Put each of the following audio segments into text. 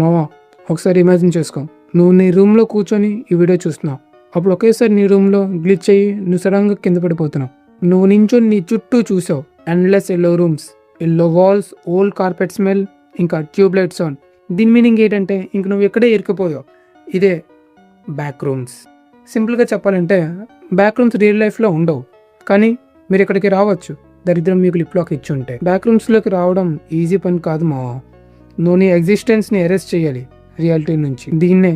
మావా ఒకసారి ఇమాజిన్ చేసుకో, నువ్వు నీ రూమ్లో కూర్చొని ఈ వీడియో చూస్తున్నావు. అప్పుడు ఒకేసారి నీ రూమ్లో గ్లిచ్ అయ్యి నువ్వు సడన్గా కింద పడిపోతున్నావు. నువ్వు నించొని నీ చుట్టూ చూసావు, endless yellow rooms, yellow walls, old carpet smell, ఇంకా ట్యూబ్ లైట్ సౌండ్. దీని మీనింగ్ ఏంటంటే ఇంక నువ్వు ఎక్కడే ఇరుక్కుపోయావు. ఇదే బ్యాక్ రూమ్స్. సింపుల్గా చెప్పాలంటే బ్యాక్ రూమ్స్ రియల్ లైఫ్లో ఉండవు, కానీ మీరు ఇక్కడికి రావచ్చు దరిద్రం మీకు లిప్లాక్ ఇచ్చి ఉంటే. బ్యాక్ రూమ్స్లోకి రావడం ఈజీ పని కాదు మావా. నువ్వు నీ ఎగ్జిస్టెన్స్ని అరెస్ట్ చేయాలి రియాలిటీ నుంచి. దీన్నే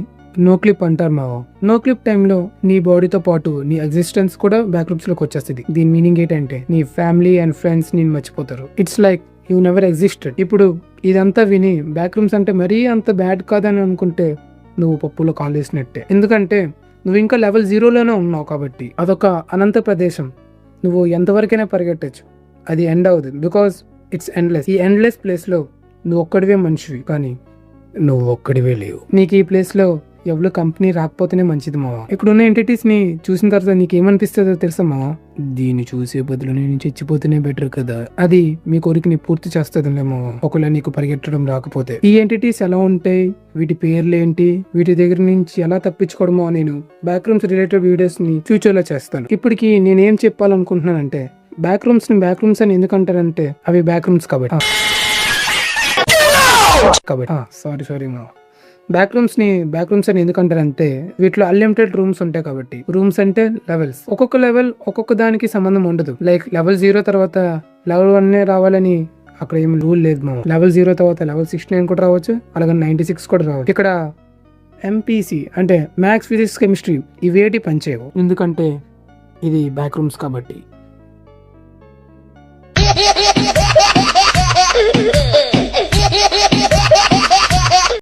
నో క్లిప్ అంటారు మావా. నో క్లిప్ టైంలో నీ బాడీతో పాటు నీ ఎగ్జిస్టెన్స్ కూడా బ్యాక్ రూమ్స్లోకి వచ్చేస్తుంది. దీని మీనింగ్ ఏంటంటే నీ ఫ్యామిలీ అండ్ ఫ్రెండ్స్ నేను మర్చిపోతారు. It's like you never existed. ఇప్పుడు ఇదంతా విని బ్యాక్ రూమ్స్ అంటే మరీ అంత బ్యాడ్ కాదని అనుకుంటే నువ్వు పప్పులో కాల్ వేసినట్టే. ఎందుకంటే నువ్వు ఇంకా లెవెల్ 0లోనే ఉన్నావు కాబట్టి. అదొక అనంత ప్రదేశం. నువ్వు ఎంతవరకైనా పరిగెట్టచ్చు, అది ఎండ్ అవుతుంది. Because it's endless. ఈ ఎండ్లెస్ ప్లేస్లో నువ్వు ఒక్కడివే మనిషివి, కానీ నువ్వు ఒక్కడివే లేవు. నీకు ఈ ప్లేస్లో ఎవరు కంపెనీ రాకపోతేనే మంచిది మావా. ఇక్కడ ఉన్న ఎంటిటీస్ని చూసిన తర్వాత నీకు ఏమనిపిస్తుందో తెలుసా మావా? దీన్ని చూసే బదులు నేను చచ్చిపోతేనే బెటర్ కదా. అది మీ కోరికని పూర్తి చేస్తుందిలే మావా, ఒకవేళ నీకు పరిగెట్టడం రాకపోతే. ఈ ఎంటిటీస్ ఎలా ఉంటాయి, వీటి పేర్లు ఏంటి, వీటి దగ్గర నుంచి ఎలా తప్పించుకోవడమో నేను బ్యాక్ రూమ్స్ రిలేటెడ్ వీడియోస్ ని ఫ్యూచర్ లో చేస్తాను. ఇప్పటికి నేనేం చెప్పాలనుకుంటున్నానంటే, బ్యాక్ రూమ్స్ ని బ్యాక్ రూమ్స్ అని ఎందుకంటారంటే అవి బ్యాక్ రూమ్స్ కాబట్టి. సారీ మా బ్యాక్ రూమ్స్ ని బ్యాక్ రూమ్స్ అని ఎందుకంటారంటే వీటిలో అన్లిమిటెడ్ రూమ్స్ ఉంటాయి కాబట్టి. రూమ్స్ అంటే లెవెల్స్. ఒక్కొక్క లెవెల్ ఒక్కొక్క దానికి సంబంధం ఉండదు. లైక్ లెవెల్ 0 తర్వాత లెవెల్ 1 రావాలని అక్కడ ఏమి రూల్ లేదు మా. లెవెల్ 0 తర్వాత లెవెల్ 69 కూడా రావచ్చు, అలాగే 96 కూడా రావచ్చు. ఇక్కడ ఎంపీసీ అంటే మ్యాథ్స్, ఫిజిక్స్, కెమిస్ట్రీ ఇవేటి పనిచేయవు, ఎందుకంటే ఇది బ్యాక్ రూమ్స్ కాబట్టి.